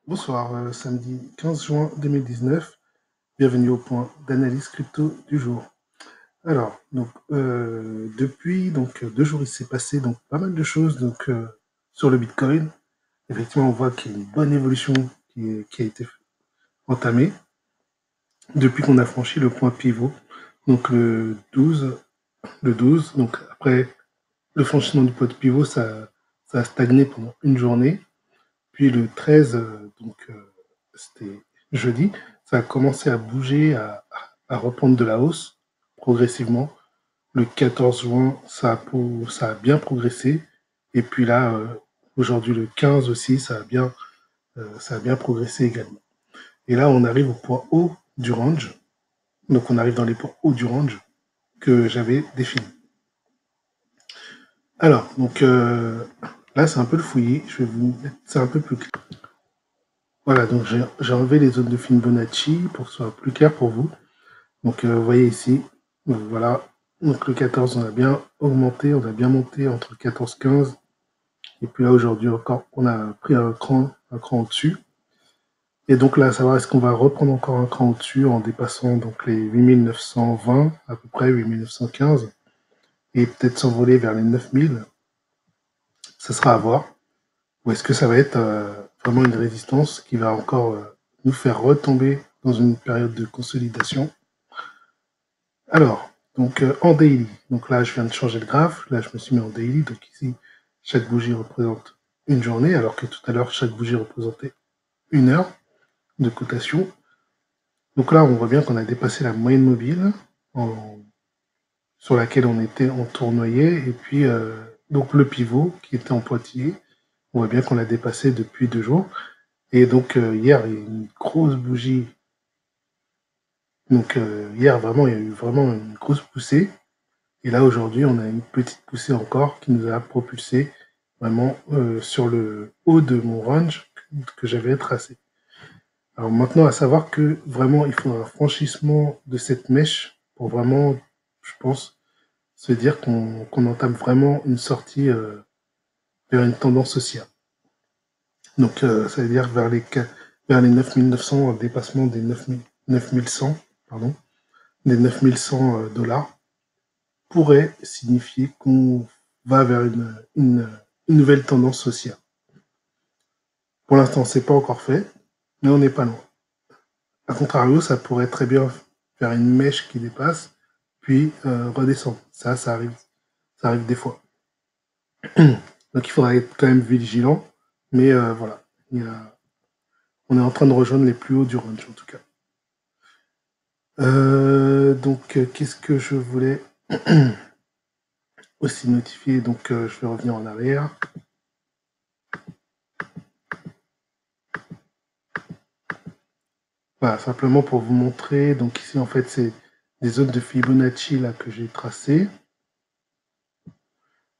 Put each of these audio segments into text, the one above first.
Bonsoir, samedi 15 juin 2019, bienvenue au point d'analyse crypto du jour. Alors, donc, depuis 2 jours, il s'est passé donc pas mal de choses sur le Bitcoin. Effectivement, on voit qu'il y a une bonne évolution qui a été entamée depuis qu'on a franchi le point pivot, donc le 12. Donc après le franchissement du point de pivot, ça a stagné pendant une journée. Puis le 13, c'était jeudi, ça a commencé à bouger, à reprendre de la hausse progressivement. Le 14 juin, ça a bien progressé. Et puis là, aujourd'hui, le 15 aussi, ça a bien progressé également. Et là, on arrive au point haut du range. Donc, on arrive dans les points hauts du range que j'avais défini. Alors, là, c'est un peu le fouillis. Je vais vous mettre ça un peu plus clair. Voilà, donc j'ai enlevé les zones de Fibonacci pour que ce soit plus clair pour vous. Donc vous voyez ici, donc, voilà, donc le 14 on a bien augmenté, on a bien monté entre 14-15. Et puis là aujourd'hui encore, on a pris un cran au-dessus. Et donc là, à savoir est-ce qu'on va reprendre encore un cran au-dessus en dépassant donc les 8920, à peu près 8915, et peut-être s'envoler vers les 9000. Ça sera à voir. Ou est-ce que ça va être vraiment une résistance qui va encore nous faire retomber dans une période de consolidation? Alors, en daily, donc là je viens de changer le graphe, là je me suis mis en daily, donc ici chaque bougie représente une journée, alors que tout à l'heure chaque bougie représentait une heure de cotation. Donc là on voit bien qu'on a dépassé la moyenne mobile sur laquelle on tournoyait, et puis donc le pivot qui était en pointillé, on voit bien qu'on l'a dépassé depuis 2 jours. Et donc hier il y a eu une grosse bougie. Donc hier vraiment il y a eu vraiment une grosse poussée. Et là, aujourd'hui, on a une petite poussée encore qui nous a propulsé vraiment sur le haut de mon range que j'avais tracé. Alors maintenant, à savoir que vraiment, il faut un franchissement de cette mèche pour vraiment, je pense, se dire qu'on entame vraiment une sortie vers une tendance haussière. Donc, ça veut dire vers les 9900, un dépassement des 9100, pardon, des 9100 dollars, pourrait signifier qu'on va vers une nouvelle tendance sociale. Pour l'instant, c'est pas encore fait, mais on n'est pas loin. A contrario, ça pourrait très bien faire une mèche qui dépasse, puis redescendre. Ça arrive des fois. Donc il faudra être quand même vigilant, mais voilà. On est en train de rejoindre les plus hauts du range en tout cas. Qu'est-ce que je voulais aussi notifier? Donc je vais revenir en arrière. Voilà, simplement pour vous montrer. Donc ici, en fait, c'est des zones de Fibonacci là que j'ai tracées.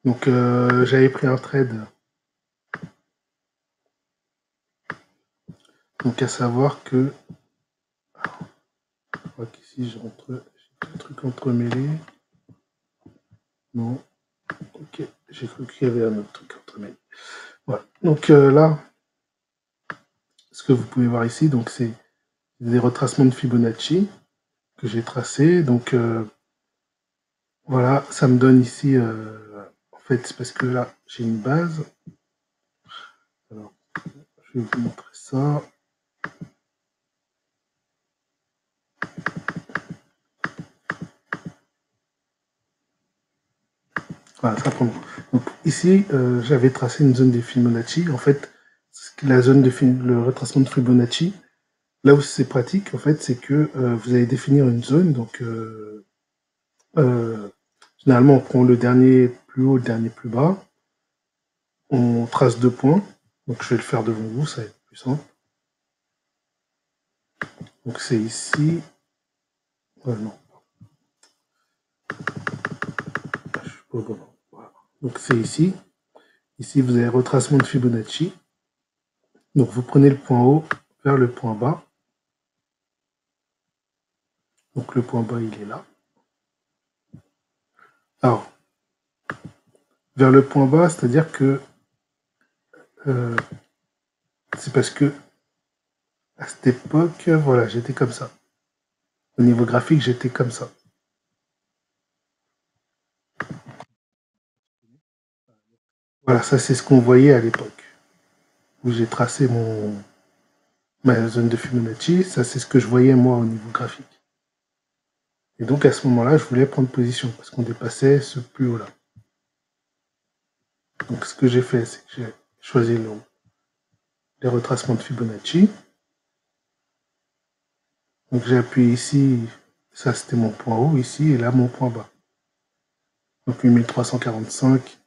Donc j'avais pris un trade. Donc à savoir que, je crois qu'ici j'ai un truc entremêlé. Non. Ok, j'ai cru qu'il y avait un autre truc entremêlé. Voilà. Donc là, ce que vous pouvez voir ici, donc c'est des retracements de Fibonacci que j'ai tracés. Donc voilà, ça me donne ici, en fait, c'est parce que là, j'ai une base. Alors, je vais vous montrer ça. Voilà, simplement. Donc, ici, j'avais tracé une zone de Fibonacci. En fait, la zone le retracement de Fibonacci, là où c'est pratique, en fait, c'est que vous allez définir une zone. Donc, généralement, on prend le dernier plus haut, le dernier plus bas. On trace 2 points. Donc, je vais le faire devant vous, ça va être plus simple. Donc, c'est ici. Non. Je suis pas bon. Voilà. Donc, c'est ici. Ici, vous avez retracement de Fibonacci. Donc, vous prenez le point haut vers le point bas. Donc, le point bas, il est là. Alors, vers le point bas, c'est-à-dire que c'est parce que À cette époque, voilà, j'étais comme ça. Au niveau graphique, j'étais comme ça. Voilà, ça c'est ce qu'on voyait à l'époque, où j'ai tracé ma zone de Fibonacci. Ça c'est ce que je voyais moi au niveau graphique. Et donc à ce moment-là, je voulais prendre position parce qu'on dépassait ce plus haut-là. Donc ce que j'ai fait, c'est que j'ai choisi les retracements de Fibonacci. Donc j'ai appuyé ici, ça c'était mon point haut ici, et là mon point bas. Donc 8345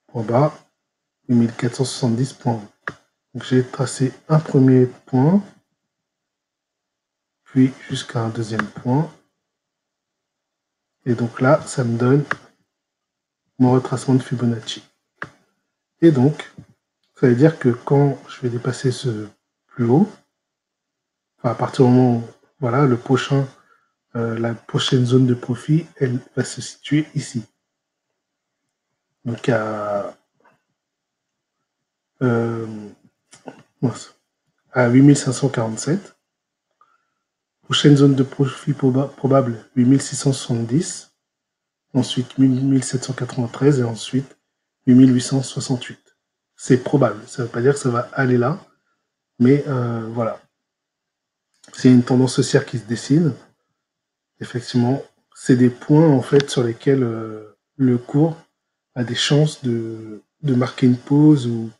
point bas, 8470 point haut. Donc j'ai tracé un premier point, puis jusqu'à un deuxième point. Et donc là, ça me donne mon retracement de Fibonacci. Et donc, ça veut dire que quand je vais dépasser ce plus haut, enfin à partir du moment où voilà, la prochaine zone de profit, elle va se situer ici. Donc euh, à 8547. Prochaine zone de profit probable, 8670. Ensuite 1793 et ensuite 8868. C'est probable, ça ne veut pas dire que ça va aller là, mais voilà. C'est une tendance haussière qui se dessine. Effectivement, c'est des points en fait sur lesquels le cours a des chances de marquer une pause ou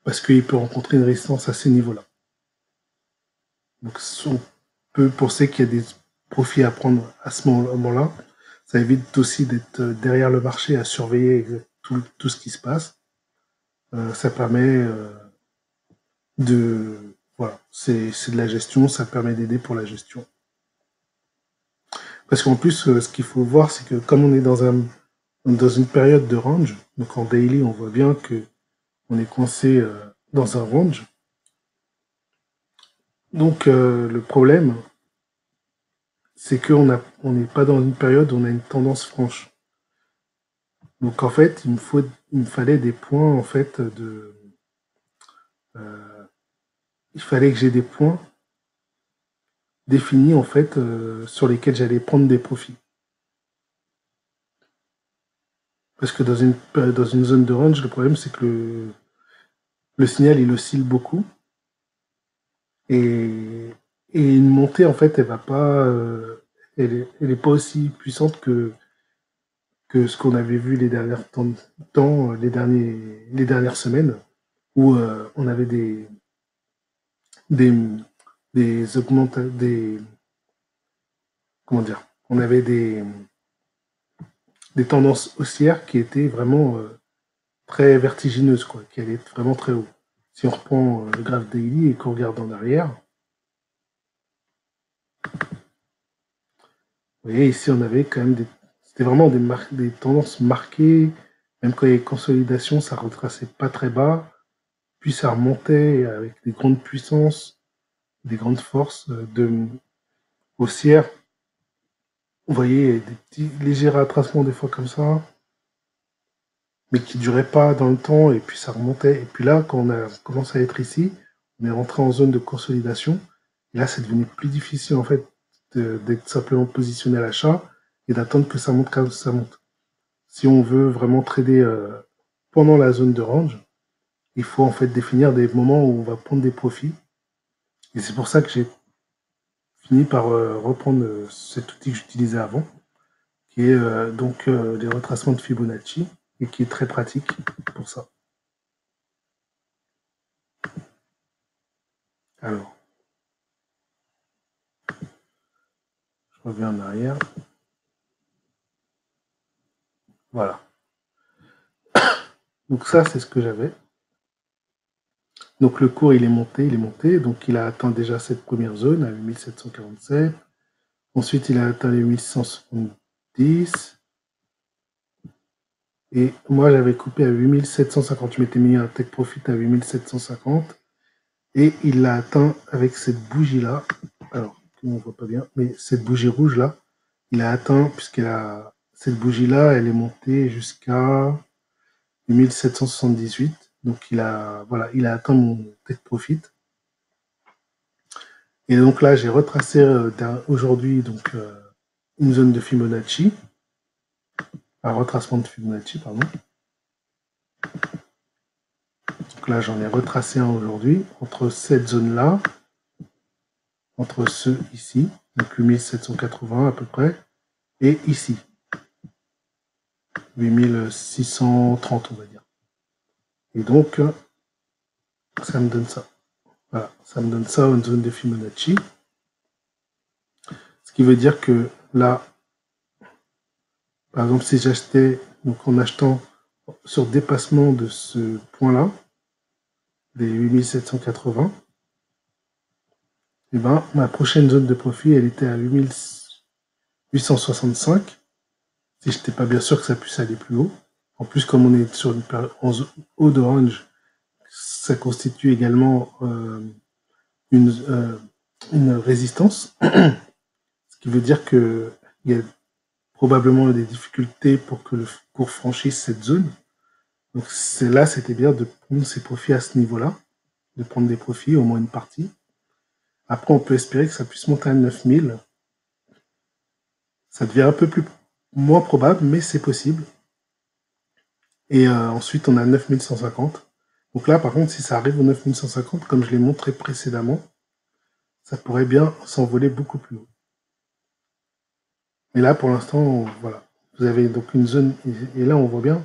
parce qu'il peut rencontrer une résistance à ces niveaux-là. Donc on peut penser qu'il y a des profits à prendre à ce moment-là. Ça évite aussi d'être derrière le marché à surveiller tout ce qui se passe. Ça permet de... Voilà, c'est de la gestion, ça permet d'aider pour la gestion. Parce qu'en plus, ce qu'il faut voir, c'est que comme on est dans une période de range, donc en daily, on voit bien que on est coincé dans un range. Donc le problème, c'est qu'on n'est pas dans une période où on a une tendance franche. Donc en fait, il me fallait des points en fait il fallait que j'ai des points définis en fait sur lesquels j'allais prendre des profits. Parce que dans une zone de range, le problème c'est que le signal il oscille beaucoup et, et une montée en fait elle va pas elle est pas aussi puissante que ce qu'on avait vu les les dernières semaines où on avait des des comment dire, on avait des tendances haussières qui étaient vraiment très vertigineuses, quoi, qui allaient vraiment très haut. Si on reprend le graphe daily et qu'on regarde en arrière, vous voyez ici on avait quand même c'était vraiment des tendances marquées, même quand il y avait consolidation, ça retraçait pas très bas, puis ça remontait avec des grandes puissances, des grandes forces haussières. Vous voyez des petits légers retracements des fois comme ça, mais qui ne durait pas dans le temps, et puis ça remontait. Et puis là, quand on a commencé à être ici, on est rentré en zone de consolidation. Et là, c'est devenu plus difficile, en fait, d'être simplement positionné à l'achat et d'attendre que ça monte comme ça monte. Si on veut vraiment trader pendant la zone de range, il faut en fait définir des moments où on va prendre des profits. Et c'est pour ça que j'ai fini par reprendre cet outil que j'utilisais avant, qui est donc les retracements de Fibonacci, et qui est très pratique pour ça. Alors, je reviens en arrière. Voilà. Donc ça, c'est ce que j'avais. Donc le cours, il est monté. Donc il a atteint déjà cette première zone à 8747. Ensuite, il a atteint les 1170. Et moi, j'avais coupé à 8750. Je m'étais mis un take profit à 8750. Et il l'a atteint avec cette bougie-là. Alors, on ne voit pas bien, mais cette bougie rouge-là, il a atteint, cette bougie-là, elle est montée jusqu'à 1778. Donc il a atteint mon take profit. Et donc là, j'ai retracé aujourd'hui donc une zone de Fibonacci, un retracement de Fibonacci, pardon. Donc là, j'en ai retracé un aujourd'hui entre cette zone-là, entre ceux ici, donc 8780 à peu près, et ici, 8630 on va dire. Et donc, ça me donne ça. Voilà, ça me donne ça une zone de Fibonacci. Ce qui veut dire que là, par exemple, si j'achetais, donc en achetant sur dépassement de ce point-là, des 8780, et ben, ma prochaine zone de profit, elle était à 8865. Si je n'étais pas bien sûr que ça puisse aller plus haut. En plus, comme on est sur une période en haut de range, ça constitue également une résistance. Ce qui veut dire qu'il y a probablement des difficultés pour que le cours franchisse cette zone. Donc là, c'était bien de prendre ses profits à ce niveau-là, de prendre des profits, au moins une partie. Après, on peut espérer que ça puisse monter à 9000. Ça devient un peu plus moins probable, mais c'est possible. Et ensuite, on a 9150. Donc là, par contre, si ça arrive au 9150, comme je l'ai montré précédemment, ça pourrait bien s'envoler beaucoup plus haut. Mais là, pour l'instant, voilà. Vous avez donc une zone, et là, on voit bien,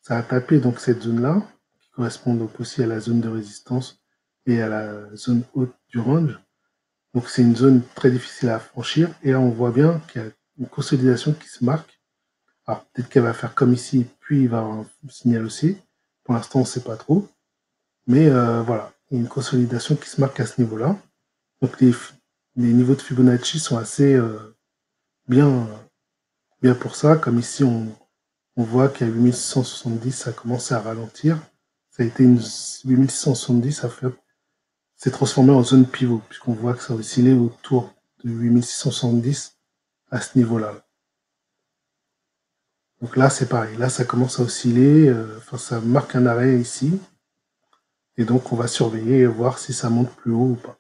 ça a tapé donc cette zone-là, qui correspond donc aussi à la zone de résistance et à la zone haute du range. Donc c'est une zone très difficile à franchir. Et là, on voit bien qu'il y a une consolidation qui se marque. Alors peut-être qu'elle va faire comme ici, puis il va avoir un signal aussi. Pour l'instant, on ne sait pas trop. Mais voilà, il y a une consolidation qui se marque à ce niveau-là. Donc les niveaux de Fibonacci sont assez bien, bien pour ça. Comme ici, on voit qu'à 8670, ça a commencé à ralentir. Ça a été une 8670, ça s'est transformé en zone pivot, puisqu'on voit que ça a oscillé autour de 8670 à ce niveau-là. Donc là, c'est pareil. Là, ça commence à osciller. Enfin, ça marque un arrêt ici. Et donc, on va surveiller et voir si ça monte plus haut ou pas.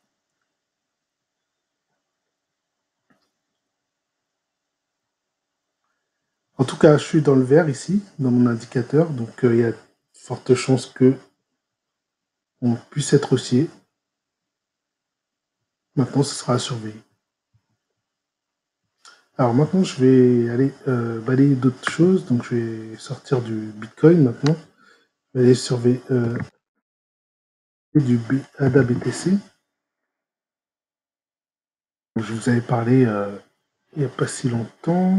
En tout cas, je suis dans le vert ici, dans mon indicateur. Donc, il y a de fortes chances que on puisse être haussier. Maintenant, ce sera à surveiller. Alors maintenant, je vais aller balayer d'autres choses. Donc, je vais sortir du Bitcoin maintenant. Je vais aller surveiller du ADA BTC. Je vous avais parlé il n'y a pas si longtemps.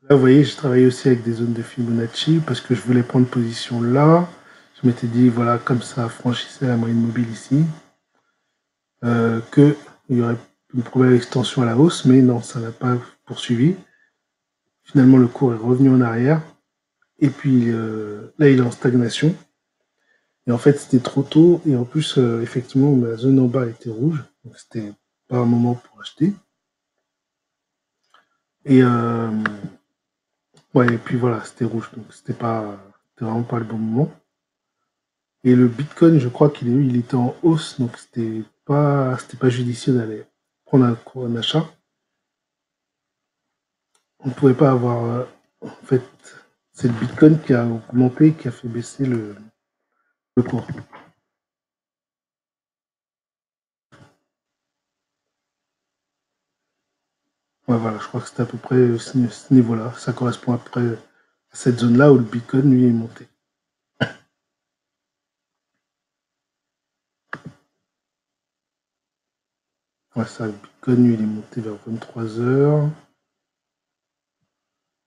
Là, vous voyez, j'ai travaillé aussi avec des zones de Fibonacci parce que je voulais prendre position là. Je m'étais dit, voilà, comme ça franchissait la moyenne mobile ici, qu'il y aurait une probable extension à la hausse, mais non, ça n'a pas poursuivi. Finalement, le cours est revenu en arrière. Et puis là, il est en stagnation. Et en fait, c'était trop tôt. Et en plus, effectivement, la zone en bas était rouge. Donc, c'était pas un moment pour acheter. Et, ouais, et puis voilà, c'était rouge. Donc, c'était vraiment pas le bon moment. Et le Bitcoin, je crois il était en hausse. Donc, c'était pas judicieux d'aller prendre un achat. On ne pouvait pas avoir. En fait, c'est le Bitcoin qui a augmenté, qui a fait baisser le cours. Ouais, voilà, je crois que c'était à peu près ce niveau-là. Ça correspond à peu près à cette zone-là où le Bitcoin, lui, est monté. Ouais, ça, le Bitcoin, lui, il est monté vers 23 heures.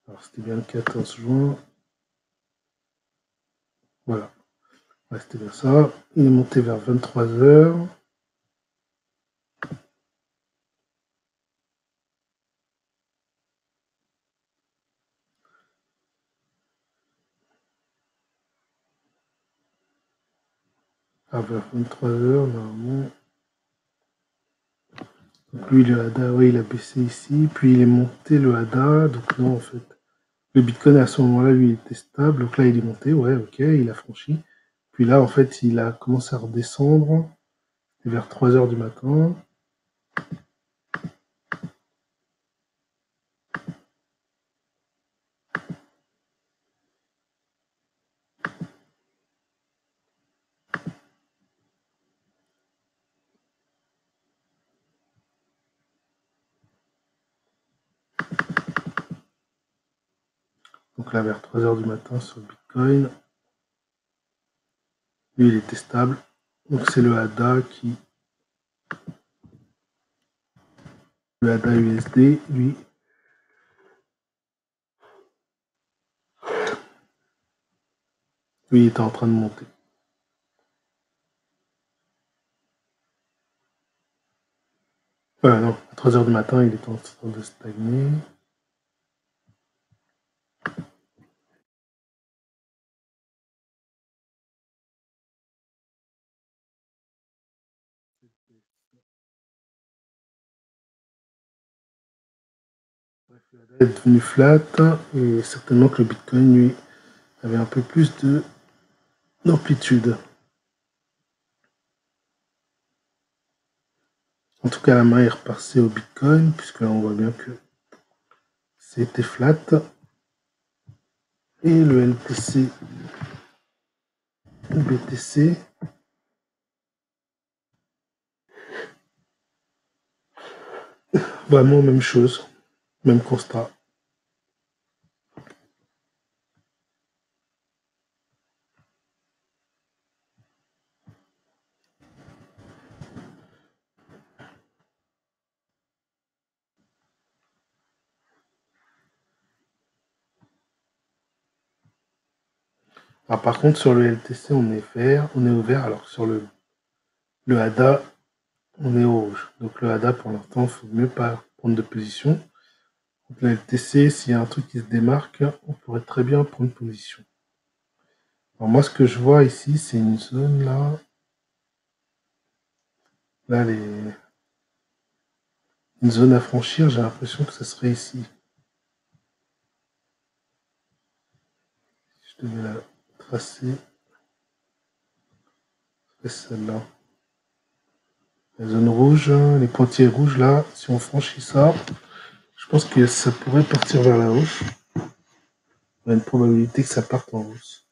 Alors, c'était bien le 14 juin. Voilà. Ouais, c'était bien ça. Il est monté vers 23 heures. Ah, vers 23 heures, normalement. Donc lui, le ADA, ouais, il a baissé ici, puis il est monté le ADA, donc non, en fait. Le Bitcoin, à ce moment-là, lui, il était stable, donc là, il est monté, ouais, ok, il a franchi. Puis là, en fait, il a commencé à redescendre vers 3 heures du matin. Donc là, vers 3 heures du matin sur le Bitcoin. Lui, il était stable. Donc c'est le ADA qui... Le ADA USD, lui, il était en train de monter. Non, à 3 heures du matin, il était en train de stagner. Bref, le ADA est devenu flat et certainement que le Bitcoin, lui, avait un peu plus d'amplitude. En tout cas, la main est repassée au Bitcoin, puisque là, on voit bien que c'était flat. Et le LTC, le BTC, vraiment même chose, même constat. Alors, par contre, sur le LTC, on est vert, on est au vert, alors que sur le ADA, on est au rouge. Donc le ADA, pour l'instant, il faut mieux pas prendre de position. Donc le LTC, s'il y a un truc qui se démarque, on pourrait très bien prendre position. Alors moi, ce que je vois ici, c'est une zone là. Là, une zone à franchir, j'ai l'impression que ça serait ici. Je devais la tracer. C'est celle-là. La zone rouge, les pointillés rouges là, si on franchit ça, je pense que ça pourrait partir vers la hausse. Il y a une probabilité que ça parte en hausse.